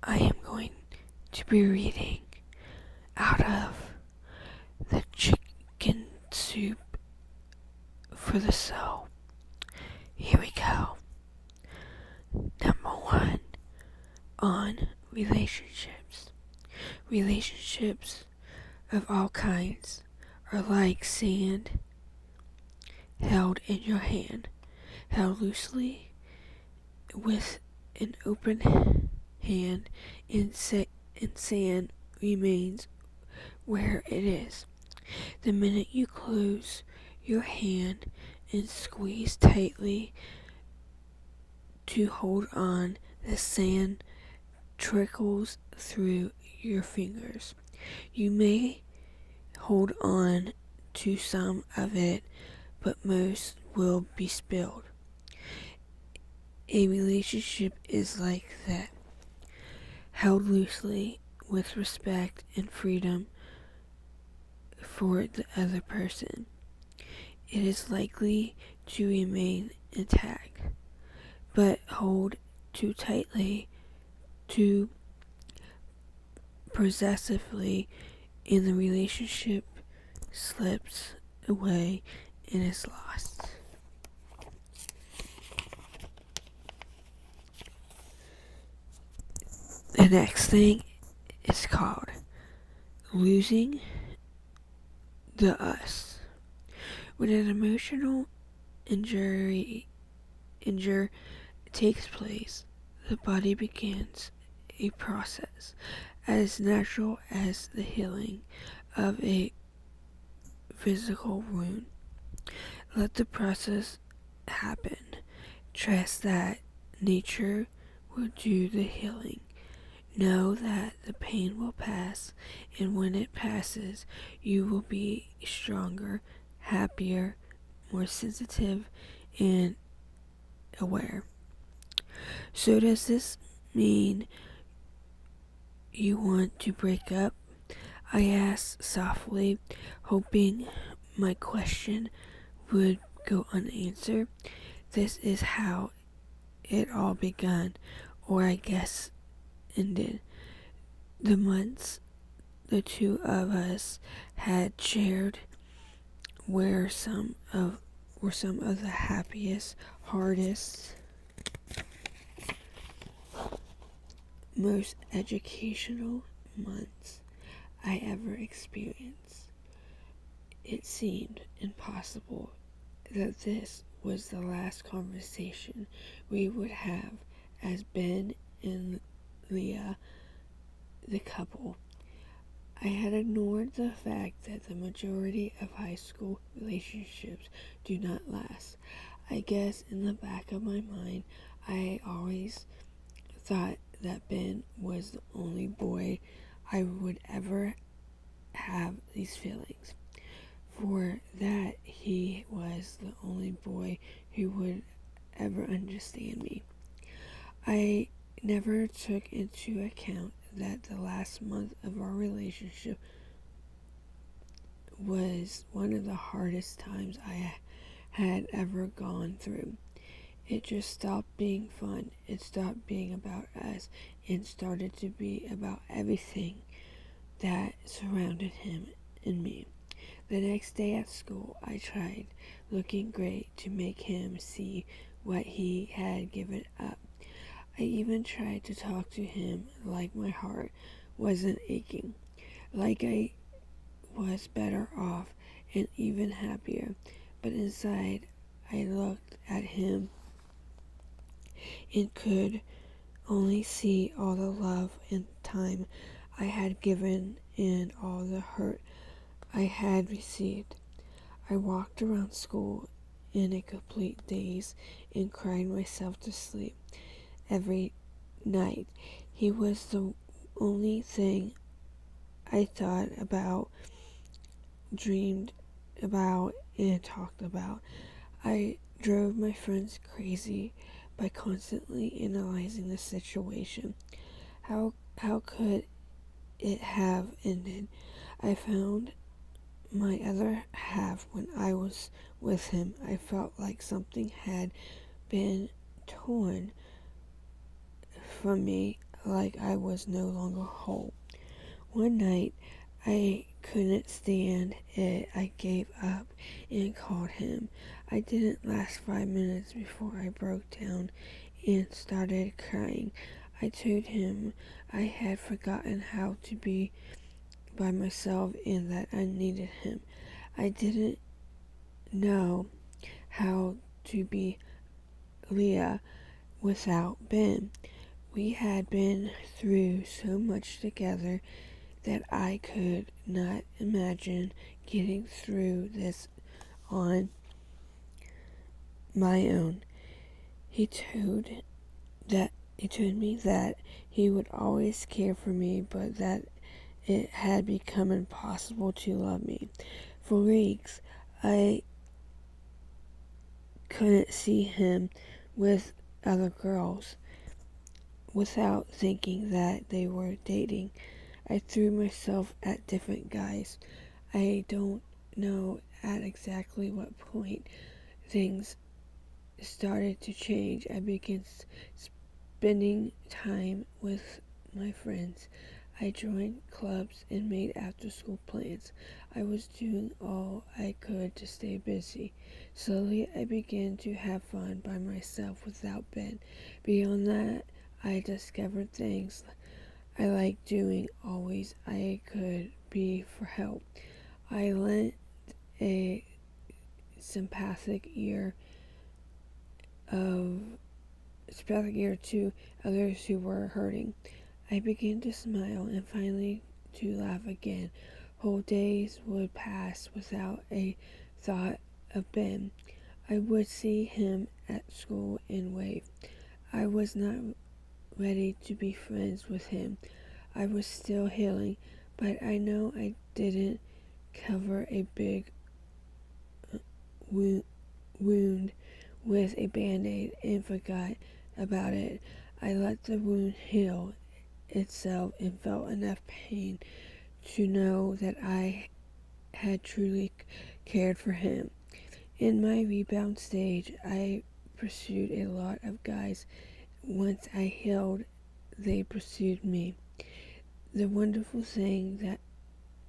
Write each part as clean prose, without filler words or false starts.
I am going to be reading out of the Chicken Soup for the Soul. Here we go. Number 1, on relationships. Relationships of all kinds are like sand held in your hand, held loosely with an open hand, and sand remains where it is. The minute you close your hand and squeeze tightly to hold on, the sand trickles through your fingers. You may hold on to some of it, but most will be spilled. A relationship is like that, held loosely with respect and freedom for the other person. It is likely to remain intact, but hold too tightly, too possessively, and the relationship slips away and is lost. The next thing is called losing the us. When an emotional injury takes place, the body begins a process as natural as the healing of a physical wound. Let the process happen. Trust that nature will do the healing. Know that the pain will pass, and when it passes, you will be stronger, happier, more sensitive, and aware. So does this mean you want to break up? I asked softly, hoping my question would go unanswered. This is how it all began, or I guess ended. The months the two of us had shared were some of the happiest, hardest, most educational months I ever experienced. It seemed impossible that this was the last conversation we would have as Ben and Leah, the couple. I had ignored the fact that the majority of high school relationships do not last. I guess in the back of my mind, I always thought that Ben was the only boy I would ever have these feelings. For that, he was the only boy who would ever understand me. I never took into account that the last month of our relationship was one of the hardest times I had ever gone through. It just stopped being fun. It stopped being about us and started to be about everything that surrounded him and me. The next day at school, I tried looking great to make him see what he had given up. I even tried to talk to him like my heart wasn't aching, like I was better off and even happier. But inside, I looked at him and could only see all the love and time I had given and all the hurt I had received. I walked around school in a complete daze and cried myself to sleep every night. He was the only thing I thought about, dreamed about, and talked about. I drove my friends crazy by constantly analyzing the situation. How could it have ended? I found my other half when I was with him. I felt like something had been torn from me, like I was no longer whole. One night, I couldn't stand it. I gave up and called him. I didn't last 5 minutes before I broke down and started crying. I told him I had forgotten how to be by myself and that I needed him. I didn't know how to be Leah without Ben. We had been through so much together that I could not imagine getting through this on my own. He told me that he would always care for me, but that it had become impossible to love me. For weeks, I couldn't see him with other girls without thinking that they were dating. I threw myself at different guys. I don't know at exactly what point things started to change. I began spending time with my friends. I joined clubs and made after-school plans. I was doing all I could to stay busy. Slowly, I began to have fun by myself without Ben. Beyond that, I discovered things I liked doing always I could be for help. I lent a sympathetic ear to others who were hurting. I began to smile and finally to laugh again. Whole days would pass without a thought of Ben. I would see him at school and wave. I was not ready to be friends with him. I was still healing, but I know I didn't cover a big wound with a band-aid and forgot about it. I let the wound heal itself and felt enough pain to know that I had truly cared for him. In my rebound stage, I pursued a lot of guys. Once I healed, they pursued me. The wonderful thing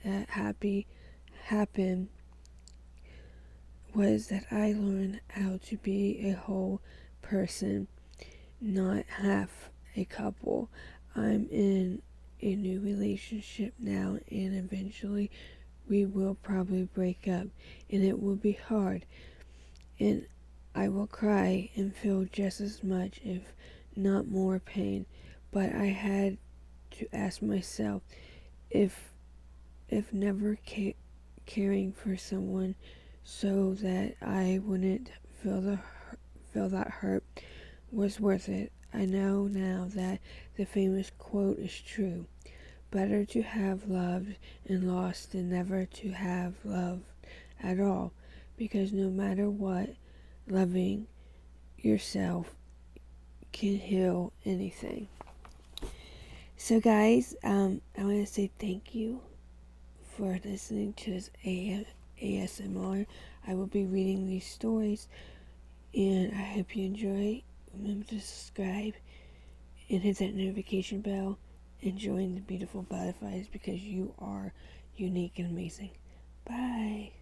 that happened was that I learned how to be a whole person, not half a couple. I'm in a new relationship now, and eventually we will probably break up, and it will be hard, and I will cry and feel just as much, if not more pain. But I had to ask myself if never caring for someone so that I wouldn't feel that hurt was worth it. I know now that the famous quote is true. Better to have loved and lost than never to have loved at all, because no matter what, loving yourself can heal anything. So guys, I want to say thank you for listening to this ASMR. I will be reading these stories, and I hope you enjoy. Remember to subscribe and hit that notification bell and join the beautiful butterflies, because you are unique and amazing. Bye.